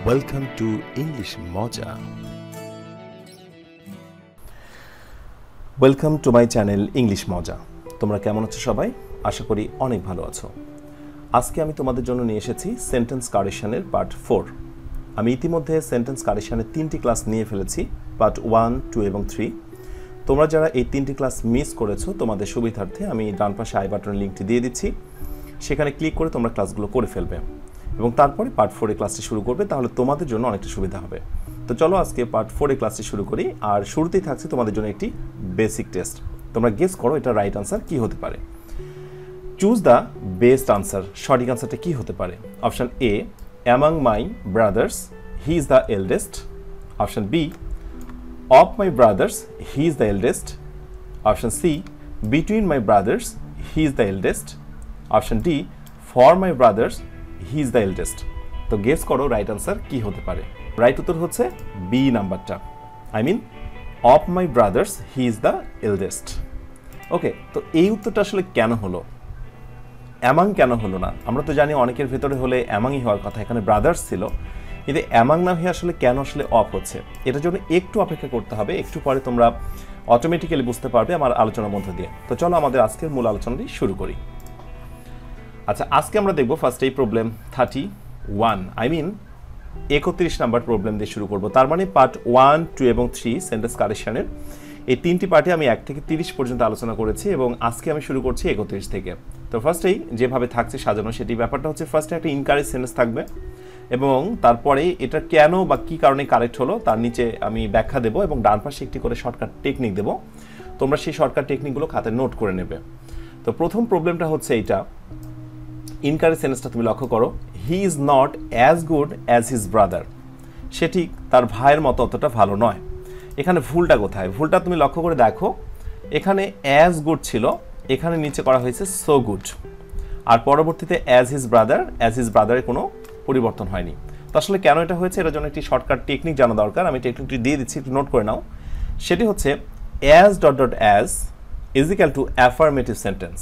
Welcome to English Moja. Welcome to my channel English Moja. তোমরা কেমন আছো সবাই? আশা করি অনেক ভালো আছো। আজকে আমি তোমাদের জন্য নিয়ে এসেছি সেন্টেন্স কারেকশনের পার্ট 4। আমি ইতিমধ্যে সেন্টেন্স কারেকশনের 3টি ক্লাস নিয়ে ফেলেছি, পার্ট 1, 2 এবং 3। তোমরা যারা এই 3টি ক্লাস মিস করেছো তোমাদের সুবিধার্থে আমি ডান পাশে আই বাটনের লিংকটি দিয়ে দিচ্ছি। সেখানে ক্লিক করে তোমরা ক্লাসগুলো করে ফেলবে এবং তারপরে পার্ট 4 এর ক্লাসটি শুরু করবে, তাহলে তোমাদের জন্য অনেকটা সুবিধা হবে। তো চলো আজকে পার্ট 4 এর ক্লাসটি শুরু করি। আর শুরুতেই থাকছে তোমাদের জন্য একটি বেসিক টেস্ট। তোমরা গেস করো এটা রাইট আনসার কি হতে পারে। Choose the best answer. সঠিক আনসারটা কি হতে পারে? Option A, among my brothers he is the eldest. Option B, of my brothers he is the eldest. Option C, between my brothers he is the eldest. Option D, for my brothers he is the eldest. তো guess করো right answer কি হতে পারে। Right উত্তর হচ্ছে B নাম্বারটা, I mean of my brothers he is the eldest. ওকে, তো এই উত্তরটা আসলে কেন হলো? অ্যামাং কেন হলো না? আমরা তো জানি অনেকের ভেতরে হলে অ্যামাংই হওয়ার কথা, এখানে ব্রাদার্স ছিল, কিন্তু অ্যামাং না হয়ে আসলে কেন আসলে অফ হচ্ছে? এটার জন্য একটু অপেক্ষা করতে হবে, একটু পরে তোমরা অটোমেটিক্যালি বুঝতে পারবে আমার আলোচনার মধ্য দিয়ে। তো চলো আমাদের আজকের মূল আলোচনাটি শুরু করি। আচ্ছা, আজকে আমরা দেখব ফার্স্ট এই problem 31, I mean 31 number problem দিয়ে শুরু করব। তার মানে পার্ট 1, 2 এবং 3 সেন্টেন্স কারেকশনের এই 3টি পার্টে আমি 1 থেকে 30 পর্যন্ত আলোচনা করেছি এবং আজকে আমি শুরু করছি 31 থেকে। তো ফার্স্টেই যেভাবে থাকছে সাজানো সেটি ব্যাপারটা হচ্ছে, ফার্স্টে একটা ইনকারেজ সেন্টেন্স থাকবে এবং তারপরে এটা কেন বা কী কারণে কারেক্ট হলো তার নিচে আমি ব্যাখ্যা দেবো এবং ডান পাশে একটি করে শর্টকাট টেকনিক দেবো। তোমরা সেই শর্টকাট টেকনিকগুলো খাতে নোট করে নেবে। তো প্রথম প্রবলেমটা হচ্ছে এইটা, ইনকারেজ সেন্টেন্সটা তুমি লক্ষ্য করো, he is not as good as his brother. সে ঠিক তার ভাইয়ের মতো অতটা ভালো নয়। এখানে ভুলটা কোথায়? ভুলটা তুমি লক্ষ্য করে দেখো, এখানে অ্যাজ গুড ছিল, এখানে নিচে করা হয়েছে সো গুড, আর পরবর্তীতে অ্যাজ হিজ ব্রাদারের কোনো পরিবর্তন হয়নি। তো আসলে কেন এটা হয়েছে, এটার জন্য একটি শর্টকাট টেকনিক জানা দরকার। আমি টেকনিকটি দিয়ে দিচ্ছি, একটু নোট করে নাও। সেটি হচ্ছে as dot dot as is equal to affirmative sentence,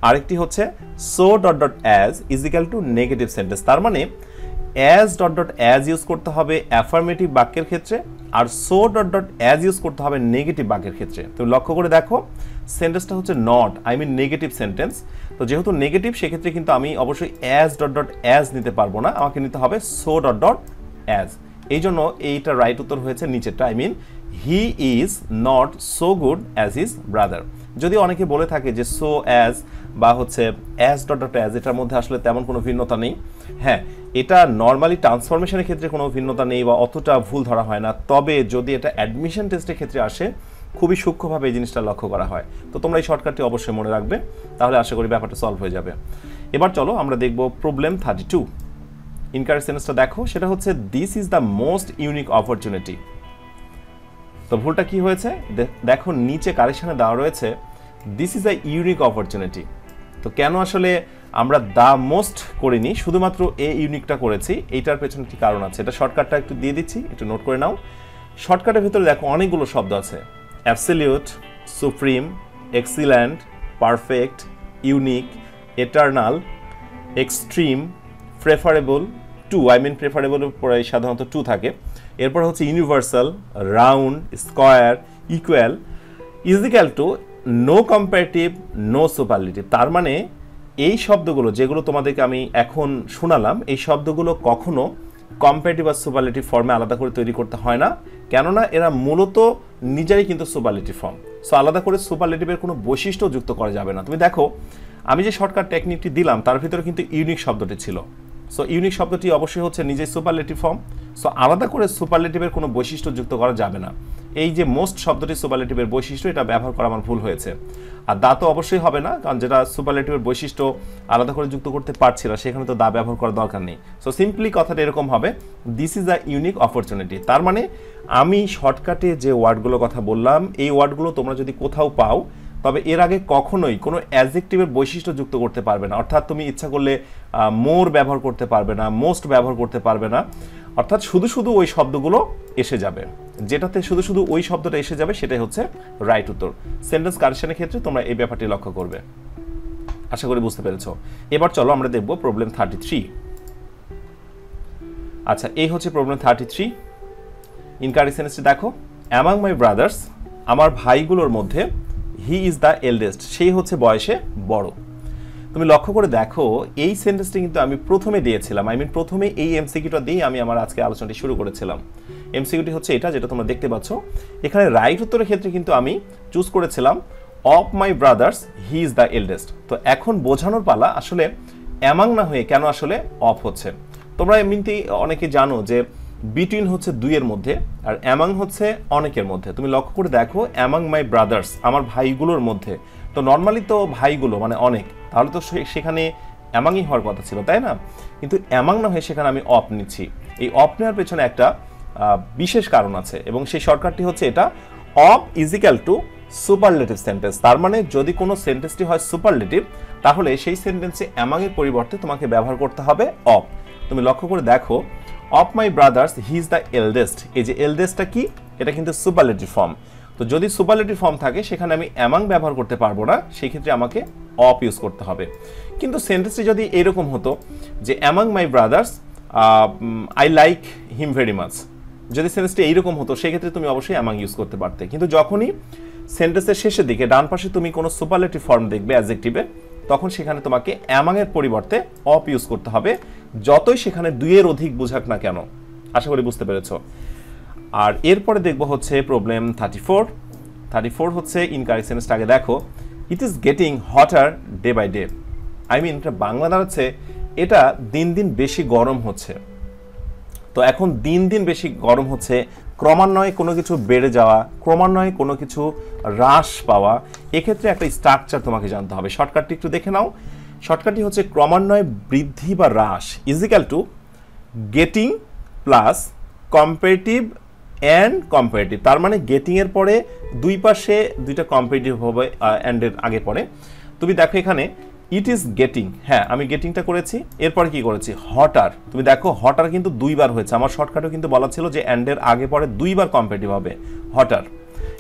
আরেকটি হচ্ছে so dot dot as is equal to negative sentence. তার মানে as dot dot as use করতে হবে অ্যাফার্মেটিভ বাক্যের ক্ষেত্রে, আর so dot dot as use করতে হবে নেগেটিভ বাক্যের ক্ষেত্রে। তুমি লক্ষ্য করে দেখো সেন্টেন্সটা হচ্ছে not, I mean negative sentence. তো যেহেতু নেগেটিভ, সেক্ষেত্রে কিন্তু আমি অবশ্যই অ্যাজ ডট ডট অ্যাজ নিতে পারবো না, আমাকে নিতে হবে সো ডট ডট অ্যাজ। এই জন্য এইটা রাইট উত্তর হয়েছে নিচেরটা, I mean he is not so good as his brother. যদি অনেকে বলে থাকে যে সো অ্যাজ বা হচ্ছে অ্যাজ ডট ডট অ্যাজ, এটার মধ্যে আসলে তেমন কোনো ভিন্নতা নেই। হ্যাঁ, এটা নর্মালি ট্রান্সফরমেশনের ক্ষেত্রে কোনো ভিন্নতা নেই বা অতটা ভুল ধরা হয় না, তবে যদি এটা অ্যাডমিশন টেস্টের ক্ষেত্রে আসে খুবই সূক্ষ্মভাবে এই জিনিসটা লক্ষ্য করা হয়। তো তোমরা এই শর্টকাটটি অবশ্যই মনে রাখবে, তাহলে আশা করি ব্যাপারটা সলভ হয়ে যাবে। এবার চলো আমরা দেখব প্রবলেম 32। ইনকারেক্ট সেন্টেন্সটা দেখো, সেটা হচ্ছে this is the most unique opportunity. তো ভুলটা কি হয়েছে দেখো, নিচে কারেকশনে দেওয়া রয়েছে this is a unique opportunity. তো কেন আসলে আমরা দ্য মোস্ট করিনি, শুধুমাত্র এ ইউনিকটা করেছি? এইটার পেছনে একটি কারণ আছে, এটা শর্টকাটটা একটু দিয়ে দিচ্ছি, একটু নোট করে নাও। শর্টকাটের ভিতরে দেখো অনেকগুলো শব্দ আছে, absolute, supreme, excellent, perfect, unique, eternal, extreme, preferable, to, I mean প্রেফারেবলের পরে সাধারণত টু থাকে। এরপর হচ্ছে ইউনিভার্সাল, রাউন্ড, স্কোয়ার, ইকুয়াল, ইজিক্যাল to, no comparative, no superlative. তার মানে এই শব্দগুলো যেগুলো তোমাদেরকে আমি এখন শোনালাম, এই শব্দগুলো কখনো কম্পারেটিভ আর সুপারলেটিভ ফর্মে আলাদা করে তৈরি করতে হয় না, কেননা এরা মূলত নিজেরাই কিন্তু সুপারলেটিভ ফর্ম। সো আলাদা করে সুপারলেটিভের কোনো বৈশিষ্ট্য যুক্ত করা যাবে না। তুমি দেখো আমি যে শর্টকাট টেকনিকটি দিলাম তার ভিতরে কিন্তু ইউনিক শব্দটি ছিল। সো ইউনিক শব্দটি অবশ্যই হচ্ছে নিজেই সুপারলেটিভ ফর্ম। সো আলাদা করে সুপারলেটিভের কোনো বৈশিষ্ট্য যুক্ত করা যাবে না। এই যে মোস্ট শব্দটি সুপারলেটিভের বৈশিষ্ট্য, এটা ব্যবহার করা আমার ভুল হয়েছে। আর দা তো অবশ্যই হবে না, কারণ যেটা সুপারলেটিভের বৈশিষ্ট্য আলাদা করে যুক্ত করতে পারছি না, সেখানে তো দা ব্যবহার করার দরকার নেই। সো সিম্পলি কথাটা এরকম হবে, this is a unique opportunity. তার মানে আমি শর্টকাটে যে ওয়ার্ডগুলো কথা বললাম, এই ওয়ার্ডগুলো তোমরা যদি কোথাও পাও, তবে এর আগে কখনোই কোনো অ্যাডজেক্টিভের বৈশিষ্ট্য যুক্ত করতে পারবে না। অর্থাৎ তুমি ইচ্ছা করলে মোর ব্যবহার করতে পারবে না, মোস্ট ব্যবহার করতে পারবে না, অর্থাৎ শুধু শুধু ওই শব্দগুলো এসে যাবে। যেটাতে শুধু শুধু ওই শব্দটা এসে যাবে সেটাই হচ্ছে রাইট উত্তর। সেন্টেন্স কারেকশনের ক্ষেত্রে তোমরা এই ব্যাপারটি লক্ষ্য করবে। আশা করি বুঝতে পেরেছো। এবার চলো আমরা দেখব প্রবলেম 33। আচ্ছা, এই হচ্ছে প্রবলেম 33। ইনকারেক্ট সেন্টেন্সটি দেখো, অ্যামাং মাই ব্রাদার্স, আমার ভাইগুলোর মধ্যে হি ইজ দ্য এল্ডেস্ট, সেই হচ্ছে বয়সে বড়। তুমি লক্ষ্য করে দেখো এই সেন্টেন্সটি কিন্তু আমি প্রথমে দিয়েছিলাম, প্রথমে এই এমসিকিউটা দিয়ে আমি আমার আজকে আলোচনাটি শুরু করেছিলাম। এমসিকিউটি হচ্ছে এটা, যেটা তোমরা দেখতে পাচ্ছ। এখানে রাইট উত্তরের ক্ষেত্রে কিন্তু আমি চুজ করেছিলাম of my brothers he is the eldest. তো এখন বোঝানোর পালা আসলে অ্যামাং না হয়ে কেন আসলে অফ হচ্ছে। তোমরা এমনিতেই অনেকে জানো যে বিটুইন হচ্ছে দুইয়ের মধ্যে আর অ্যামাং হচ্ছে অনেকের মধ্যে। তুমি লক্ষ্য করে দেখো অ্যামাং মাই ব্রাদার্স, আমার ভাইগুলোর মধ্যে, তো নর্মালি তো ভাইগুলো মানে অনেক, তাহলে তো সেখানে অ্যামাংই হওয়ার কথা ছিল, তাই না? কিন্তু অ্যামাং না হয়ে সেখানে আমি অফ নিচ্ছি। এই অফ নেওয়ার পেছনে একটা বিশেষ কারণ আছে এবং সেই শর্টকাটটি হচ্ছে এটা, of is equal to superlative sentence. তার মানে যদি কোনো সেন্টেন্সটি হয় সুপারলেটিভ, তাহলে সেই সেন্টেন্সে অ্যামাং এর পরিবর্তে তোমাকে ব্যবহার করতে হবে অফ। তুমি লক্ষ্য করে দেখো of my brothers he is the eldest, এই যে এল্ডেস্টটা কি, এটা কিন্তু সুপারলেটিভ ফর্ম। তো যদি সুপারলেটিভ ফর্ম থাকে সেখানে আমি অ্যামাং ব্যবহার করতে পারবো না, সেই ক্ষেত্রে আমাকে অফ ইউজ করতে হবে। কিন্তু সেন্টেন্সটি যদি এরকম হতো যে among my brothers I like him very much, যদি সেন্টেন্সটি এইরকম হতো সেক্ষেত্রে তুমি অবশ্যই অ্যামাং ইউজ করতে পারতে। কিন্তু যখনই সেন্টেন্সের শেষের দিকে ডান পাশে তুমি কোনো সুপারলেটিভ ফর্ম দেখবে অ্যাডজেক্টিভে, তখন সেখানে তোমাকে অ্যামাং এর পরিবর্তে অফ ইউজ করতে হবে, যতই সেখানে দুইয়ের অধিক বোঝাক না কেন। আশা করি বুঝতে পেরেছো। আর এরপরে দেখবো হচ্ছে প্রবলেম 34 হচ্ছে ইনকারেক্ট সেন্টেন্সটা আগে দেখো, it is getting hotter day by day. এটা বাংলা দাঁড়াচ্ছে এটা দিন দিন বেশি গরম হচ্ছে। তো এখন দিন দিন বেশি গরম হচ্ছে, ক্রমান্বয়ে কোনো কিছু বেড়ে যাওয়া, ক্রমান্বয়ে কোনো কিছু হ্রাস পাওয়া, এক্ষেত্রে একটা স্ট্রাকচার তোমাকে জানতে হবে। শর্টকাটটি একটু দেখে নাও। শর্টকাটটি হচ্ছে ক্রমান্বয়ে বৃদ্ধি বা হ্রাস is equal to getting plus comparative and comparative. তার মানে গেটিং এর পরে দুই পাশে দুইটা কম্পারেটিভ হবে অ্যান্ডের আগে পরে। তুমি দেখো এখানে ইট ইজ গেটিং, হ্যাঁ আমি গেটিংটা করেছি, এরপরে কি করেছি হটার। তুমি দেখো হটার কিন্তু দুইবার হয়েছে, আমার শর্টকাটেও কিন্তু বলা ছিল যে অ্যান্ডের আগে পরে দুইবার কম্পারেটিভ হবে হটার,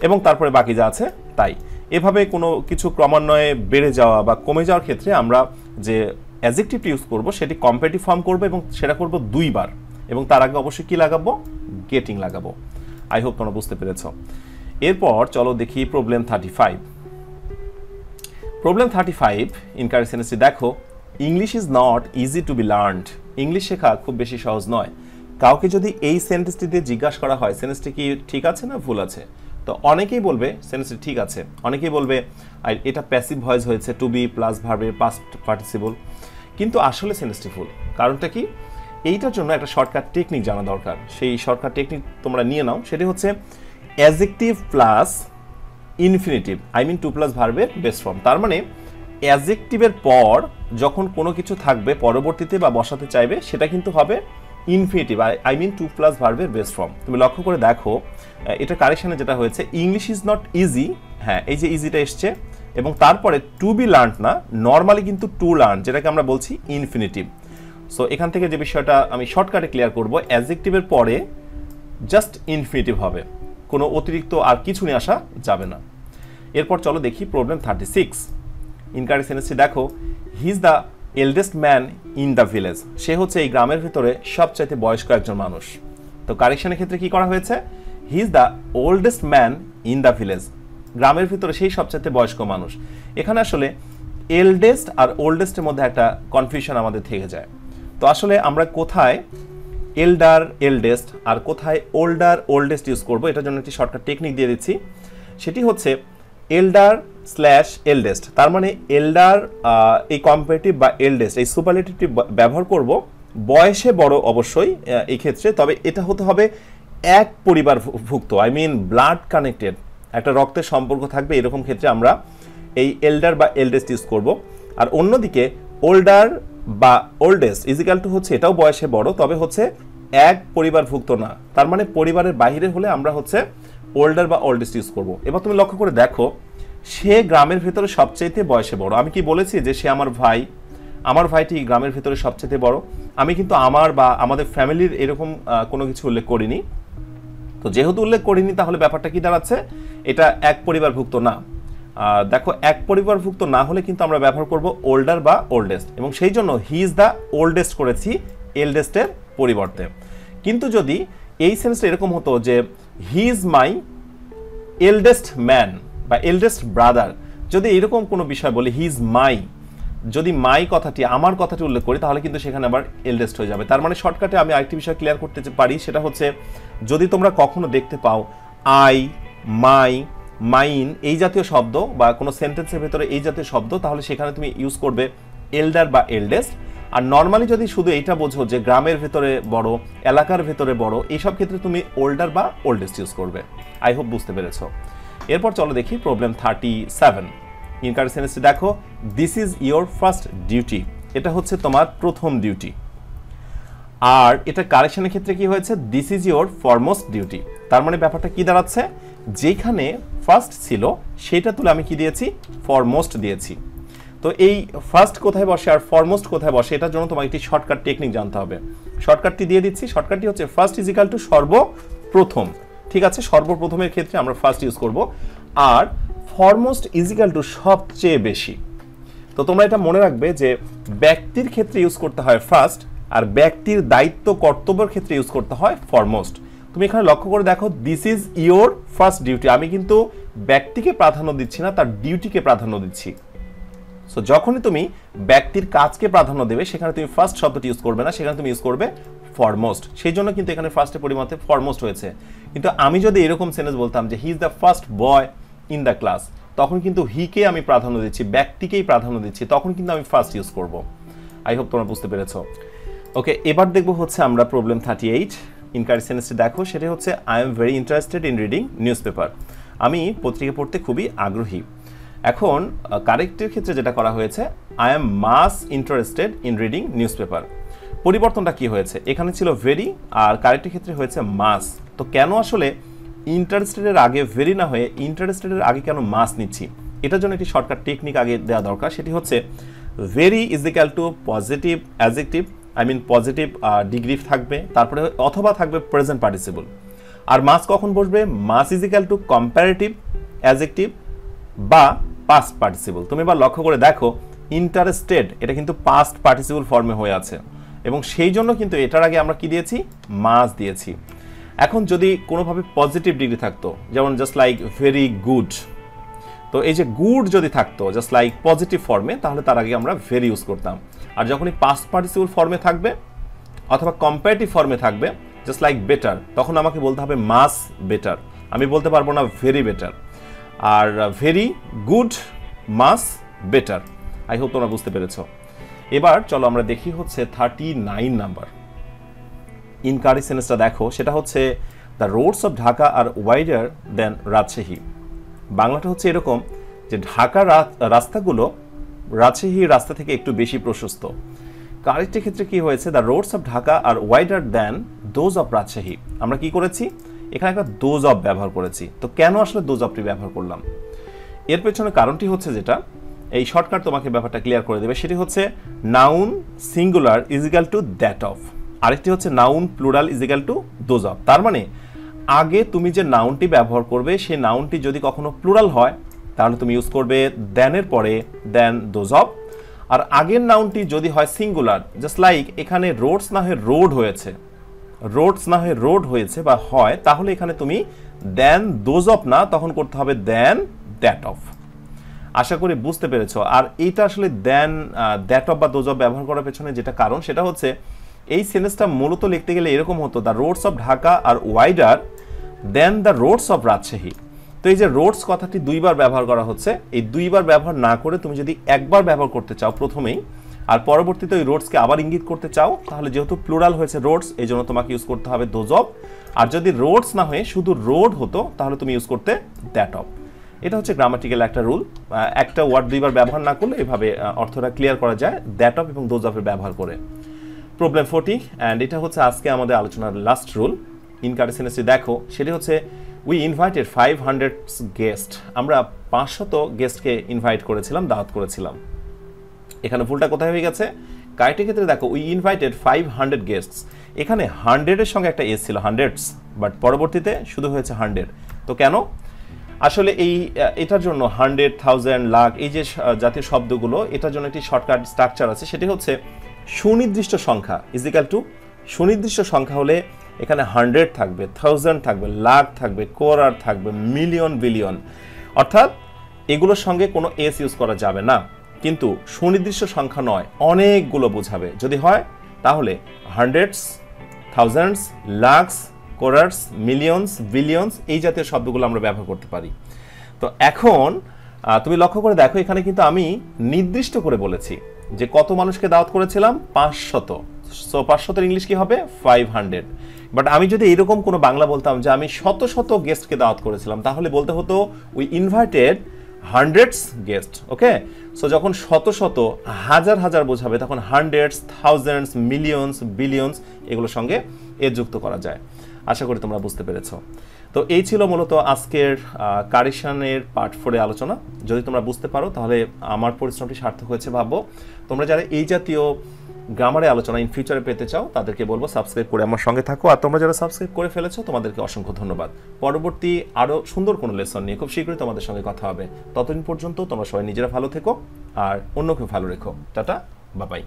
এবং তারপরে বাকি যা আছে তাই। এভাবে কোনো কিছু ক্রমান্বয়ে বেড়ে যাওয়া বা কমে যাওয়ার ক্ষেত্রে আমরা যে অ্যাডজেক্টিভটি ইউজ করব সেটি কম্পারেটিভ ফর্ম করব এবং সেটা করব দুইবার, এবং তার আগে অবশ্যই কি লাগাবো, গেটিং লাগাবো। আই হোপ তোমরা বুঝতে পেরেছ। এরপর চলো দেখি প্রবলেম 35। প্রবলেম 35 ইনকারেক্ট সেন্টেন্সটি দেখো, English is not easy to be learned. English শেখা খুব বেশি সহজ নয়। কাউকে যদি এই সেন্টেন্সটি দিয়ে জিজ্ঞাসা করা হয় সেন্টেন্সটি কি ঠিক আছে না ভুল আছে, তো অনেকেই বলবে সেন্টেন্সটি ঠিক আছে, অনেকেই বলবে এটা প্যাসিভ ভয়েস হয়েছে, টু বি প্লাস ভার্বের পাস্ট পার্টিসিপল, কিন্তু আসলে সেন্টেন্সটি ভুল। কারণটা কি, এইটার জন্য একটা শর্টকাট টেকনিক জানা দরকার। সেই শর্টকাট টেকনিক তোমরা নিয়ে নাও, সেটি হচ্ছে adjective plus infinitive, to plus ভার্বের বেস ফর্ম। তার মানে অ্যাডজেক্টিভের পর যখন কোনো কিছু থাকবে পরবর্তীতে বা বসাতে চাইবে সেটা কিন্তু হবে ইনফিনিটিভ, টু প্লাস ভার্বের বেস ফর্ম। তুমি লক্ষ্য করে দেখো এটা কারেকশনে যেটা হয়েছে, ইংলিশ ইজ নট ইজি, হ্যাঁ এই যে ইজিটা এসছে, এবং তারপরে টু বি লার্নড না, নর্মালি কিন্তু টু লার্ন, যেটাকে আমরা বলছি ইনফিনিটিভ। সো এখান থেকে যে বিষয়টা আমি শর্টকাটে ক্লিয়ার করব, অ্যাডজেক্টিভের পরে জাস্ট ইনফিনিটিভ হবে, কোনো অতিরিক্ত আর কিছু নিয়ে আসা যাবে না। এরপর চলো দেখি প্রবলেম 36। ইনকারেক্ট সেন্টেন্সটি দেখো, he is the eldest man in the village. সে হচ্ছে এই গ্রামের ভিতরে সবচাইতে বয়স্ক একজন মানুষ। তো কারেকশনের ক্ষেত্রে কি করা হয়েছে, হি is the oldest man in the village, গ্রামের ভিতরে সেই সবচাইতে বয়স্ক মানুষ। এখানে আসলে এল্ডেস্ট আর ওল্ডেস্টের মধ্যে একটা কনফিউশন আমাদের থেকে যায়। তো আসলে আমরা কোথায় এল্ডার এল্ডেস্ট আর কোথায় ওল্ডার ওল্ডেস্ট ইউজ করবো, এটার জন্য একটি শর্টকাট টেকনিক দিয়ে দিচ্ছি। সেটি হচ্ছে এল্ডার স্ল্যাশ এল্ডেস্ট। তার মানে এল্ডার এই কম্পারেটিভ বা এল্ডেস্ট এই সুপারলেটিভটি ব্যবহার করব বয়সে বড় অবশ্যই এই ক্ষেত্রে, তবে এটা হতে হবে এক পরিবার ভুক্ত, ব্লাড কানেক্টেড, একটা রক্তের সম্পর্ক থাকবে, এরকম ক্ষেত্রে আমরা এই এল্ডার বা এল্ডেস্ট ইউজ করব। আর অন্যদিকে ওল্ডার বা ওল্ডেস্ট ইজিক্যাল টু হচ্ছে এটাও বয়সে বড়, তবে হচ্ছে এক পরিবারভুক্ত না, তার মানে পরিবারের বাইরে হলে আমরা হচ্ছে ওল্ডার বা ওল্ডেস্ট ইউজ করব। এবার তুমি লক্ষ্য করে দেখো, সে গ্রামের ভেতরে সবচাইতে বয়সে বড়। আমি কি বলেছি যে সে আমার ভাই, আমার ভাইটি গ্রামের ভেতরে সবচাইতে বড়, আমি কিন্তু আমার বা আমাদের ফ্যামিলির এরকম কোনো কিছু উল্লেখ করিনি। তো যেহেতু উল্লেখ করিনি তাহলে ব্যাপারটা কি দাঁড়াচ্ছে, এটা এক পরিবারভুক্ত না। দেখো এক পরিবারভুক্ত না হলে কিন্তু আমরা ব্যবহার করব ওল্ডার বা ওল্ডেস্ট, এবং সেই জন্য হি ইজ দ্য ওল্ডেস্ট করেছি এল্ডেস্টের পরিবর্তে। কিন্তু যদি এই সেন্সটা এরকম হতো যে he is my eldest man বা এল্ডেস্ট ব্রাদার, যদি এরকম কোনো বিষয় বলি হি ইজ মাই, যদি মাই কথাটি আমার কথাটি উল্লেখ করি তাহলে কিন্তু সেখানে আবার এল্ডেস্ট হয়ে যাবে। তার মানে শর্টকাটে আমি আরেকটি বিষয় ক্লিয়ার করতে পারি, সেটা হচ্ছে যদি তোমরা কখনো দেখতে পাও আই, মাই, মাইন এই জাতীয় শব্দ বা কোনো সেন্টেন্সের ভেতরে এই জাতীয় শব্দ, তাহলে সেখানে তুমি ইউজ করবে এল্ডার বা এল্ডেস্ট। আর নর্মালি যদি শুধু এইটা বোঝো যে গ্রামের ভেতরে বড়, এলাকার ভেতরে বড়, এইসব ক্ষেত্রে তুমি ওল্ডার বা ওল্ডেস্ট ইউজ করবে। আই হোপ বুঝতে পেরেছো। এরপর চলো দেখি প্রবলেম 37। ইনকারেক্ট সেন্টেন্সটি দেখো, this is your first duty, এটা হচ্ছে তোমার প্রথম ডিউটি। আর এটা কারেকশনের ক্ষেত্রে কি হয়েছে, this is your foremost duty. তার মানে ব্যাপারটা কি দাঁড়াচ্ছে, যেখানে ফার্স্ট ছিল সেটা তুলে আমি কি দিয়েছি, ফরমোস্ট দিয়েছি। তো এই ফার্স্ট কোথায় বসে আর ফরমোস্ট কোথায় বসে, এটার জন্য তোমাকে একটি শর্টকাট টেকনিক জানতে হবে। শর্টকাটটি দিয়ে দিচ্ছি, শর্টকাটটি হচ্ছে ফার্স্ট ইজ ইকাল টু সর্বপ্রথম। ঠিক আছে, সর্বপ্রথমের ক্ষেত্রে আমরা ফার্স্ট ইউজ করব, আর ফরমোস্ট ইজ ইকাল টু সবচেয়ে বেশি। তো তোমরা এটা মনে রাখবে যে ব্যক্তির ক্ষেত্রে ইউজ করতে হয় ফার্স্ট, আর ব্যক্তির দায়িত্ব কর্তব্যের ক্ষেত্রে ইউজ করতে হয় ফরমোস্ট। তুমি এখানে লক্ষ্য করে দেখো, this is your first duty, আমি কিন্তু ব্যক্তিকে প্রাধান্য দিচ্ছি না, তার ডিউটিকে প্রাধান্য দিচ্ছি। সো যখনই তুমি ব্যক্তির কাজকে প্রাধান্য দেবে সেখানে তুমি ফার্স্ট শব্দটি ইউজ করবে না, সেখানে তুমি ইউজ করবে ফরমোস্ট। সেই জন্য কিন্তু এখানে ফার্স্টের পরিবর্তে ফরমোস্ট হয়েছে। কিন্তু আমি যদি এরকম সেন্টেন্স বলতাম যে হি is the first boy in the class, তখন কিন্তু হিকে আমি প্রাধান্য দিচ্ছি, ব্যক্তিকেই প্রাধান্য দিচ্ছি, তখন কিন্তু আমি ফার্স্ট ইউজ করব। আই হোপ তোমরা বুঝতে পেরেছো। ওকে, এবার দেখবো হচ্ছে আমরা প্রবলেম 38। ইনকারেক্ট সেন্টেন্সটি দেখো, সেটা হচ্ছে I am very interested in reading news paper, আমি পত্রিকা পড়তে খুবই আগ্রহী। এখন কারেক্টের ক্ষেত্রে যেটা করা হয়েছে, I am much interested in reading newspaper. পরিবর্তনটা কি হয়েছে, এখানে ছিল ভেরি, আর কারেক্টের ক্ষেত্রে হয়েছে মাস। তো কেন আসলে ইন্টারেস্টেডের আগে ভেরি না হয়ে ইন্টারেস্টেডের আগে কেন মাস নিচ্ছি, এটার জন্য একটি শর্টকাট টেকনিক আগে দেওয়া দরকার। সেটি হচ্ছে very is equal to positive adjective, I mean positive degree থাকবে, তারপরে অথবা থাকবে প্রেজেন্ট পার্টিসিপল। আর মাস কখন বসবে, much is equal to comparative adjective বা পাস্ট পার্টিসিপল। তুমি এবার লক্ষ্য করে দেখো, ইন্টারেস্টেড এটা কিন্তু পাস্ট পার্টিসিপল ফর্মে হয়ে আছে, এবং সেই জন্য কিন্তু এটার আগে আমরা কি দিয়েছি, মাস দিয়েছি। এখন যদি কোনোভাবে পজিটিভ ডিগ্রি থাকতো, যেমন জাস্ট লাইক ভেরি গুড, তো এই যে গুড যদি থাকতো জাস্ট লাইক পজিটিভ ফর্মে, তাহলে তার আগে আমরা ভেরি ইউজ করতাম। আর যখনই পাস্ট পার্টিসিপল ফর্মে থাকবে অথবা কম্পারেটিভ ফর্মে থাকবে জাস্ট লাইক বেটার, তখন আমাকে বলতে হবে মাস বেটার, আমি বলতে পারবো না ভেরি বেটার। আর very good, much better. I hope তোমরা বুঝতে পেরেছ। এবার চলো আমরা দেখি হচ্ছে 39 নাম্বার। ইনকারেক্ট সেন্টেন্সটা দেখো, সেটা হচ্ছে the roads of Dhaka are wider than Rajshahi. বাংলাটা হচ্ছে এরকম যে ঢাকার রাস্তাগুলো রাজশাহীর রাস্তা থেকে একটু বেশি প্রশস্ত। কারেক্টের ক্ষেত্রে কি হয়েছে, the roads of Dhaka are wider than those of Rajshahi. আমরা কি করেছি, এখানে একটা দোজ অফ ব্যবহার করেছি। তো কেন আসলে দোজ অফটি ব্যবহার করলাম, এর পেছনে কারণটি হচ্ছে, যেটা এই শর্টকাট তোমাকে ব্যাপারটা ক্লিয়ার করে দেবে, সেটি হচ্ছে noun singular is equal to that of, আরেকটি হচ্ছে noun plural is equal to those of. তার মানে আগে তুমি যে নাউনটি ব্যবহার করবে সেই নাউনটি যদি কখনো প্লুরাল হয় তাহলে তুমি ইউজ করবে দেনের পরে দেন দোজ অফ। আর আগের নাউনটি যদি হয় সিঙ্গুলার, জাস্ট লাইক এখানে রোডস না হয়ে রোড হয়েছে, রোডস না হয়ে রোড হয়েছে বা হয়, তাহলে এখানে তুমি দেন দোজ অফ না, তখন করতে হবে দেন দ্যাট অফ। আশা করি বুঝতে পেরেছো। আর এইটা আসলে দেন দ্যাট অফ বা দোজ অফ ব্যবহার করার পেছনে যেটা কারণ, সেটা হচ্ছে এই সেন্টেন্সটা মূলত লিখতে গেলে এরকম হতো, the roads of Dhaka are wider than the roads of Rajshahi. তো এই যে রোডস কথাটি দুইবার ব্যবহার করা হচ্ছে, এই দুইবার ব্যবহার না করে তুমি যদি একবার ব্যবহার করতে চাও প্রথমেই, আর পরবর্তীতে ওই রোডসকে আবার ইঙ্গিত করতে চাও, তাহলে যেহেতু প্লুরাল হয়েছে রোডস, এই জন্য তোমাকে ইউজ করতে হবে দোজ অফ। আর যদি রোডস না হয়ে শুধু রোড হতো তাহলে তুমি ইউজ করতে দ্যাট অফ। এটা হচ্ছে গ্রামাটিক্যাল একটা রুল, একটা ওয়ার্ড দুইবার ব্যবহার না করলে এভাবে অর্থটা ক্লিয়ার করা যায় দ্যাট অফ এবং দোজ অফের ব্যবহার করে। প্রবলেম 40, অ্যান্ড এটা হচ্ছে আজকে আমাদের আলোচনার লাস্ট রুল। ইনকারেক্ট সেন্টেন্সটি দেখো, সেটি হচ্ছে উই ইনভাইটেড 500 গেস্ট। আমরা 500 গেস্টকে ইনভাইট করেছিলাম, দাওয়াত করেছিলাম। এখানে ভুলটা কোথায় হয়ে গেছে, কারেক্টের ক্ষেত্রে দেখো উই ইনভাইটেড 500 গেস্টস, এখানে 100-এর সঙ্গে একটা এস ছিল, হান্ড্রেডস, বাট পরবর্তীতে শুধু হয়েছে 100। তো কেন, আসলে এটার জন্য 100, 1000, লাখ এই যে জাতীয় শব্দগুলো, এটার জন্য একটি শর্টকাট স্ট্রাকচার আছে, সেটি হচ্ছে সুনির্দিষ্ট সংখ্যা ইজ ইকাল টু, সুনির্দিষ্ট সংখ্যা হলে এখানে 100 থাকবে, 1000 থাকবে, লাখ থাকবে, করোড় থাকবে, মিলিয়ন, বিলিয়ন। অর্থাৎ এগুলোর সঙ্গে কোনো এস ইউজ করা যাবে না, কিন্তু সুনির্দিষ্ট সংখ্যা নয়, অনেকগুলো বোঝাবে। যদি হয় তাহলে hundreds, thousands, lakhs, crores, millions, billions এই জাতীয় শব্দগুলো আমরা ব্যবহার করতে পারি। তো এখন তুমি লক্ষ্য করে দেখো, এখানে কিন্তু আমি নির্দিষ্ট করে বলেছি যে কত মানুষকে দাওয়াত করেছিলাম, 500। সো 500 ইংলিশ কি হবে, 500। বাট আমি যদি এরকম কোনো বাংলা বলতাম যে আমি শত শত গেস্টকে দাওয়াত করেছিলাম, তাহলে বলতে হতো we invited hundreds guest. Okay, so যখন শত শত, হাজার হাজার বোঝাবে, তখন হান্ড্রেডস, থাউজেন্ডস, মিলিয়নস, বিলিয়নস এগুলোর সঙ্গে এ যুক্ত করা যায়। আশা করি তোমরা বুঝতে পেরেছো। তো এই ছিল মূলত আজকের কারেকশনের পার্ট 4 এর আলোচনা। যদি তোমরা বুঝতে পারো তাহলে আমার পরিশ্রমটি সার্থক হয়েছে ভাববো। তোমরা যারা এই জাতীয় গ্রামারে আলোচনা ইন ফিউচারে পেতে চাও তাদেরকে বলবো সাবস্ক্রাইব করে আমার সঙ্গে থাকো। আর তোমরা যারা সাবস্ক্রাইব করে ফেলেছো তোমাদেরকে অসংখ্য ধন্যবাদ। পরবর্তী আরও সুন্দর কোনো লেসন নিয়ে খুব শীঘ্রই তোমাদের সঙ্গে কথা হবে। ততদিন পর্যন্ত তোমরা সবাই নিজেরা ভালো থেকো আর অন্যকেও ভালো রেখো। টাটা, বাবাই।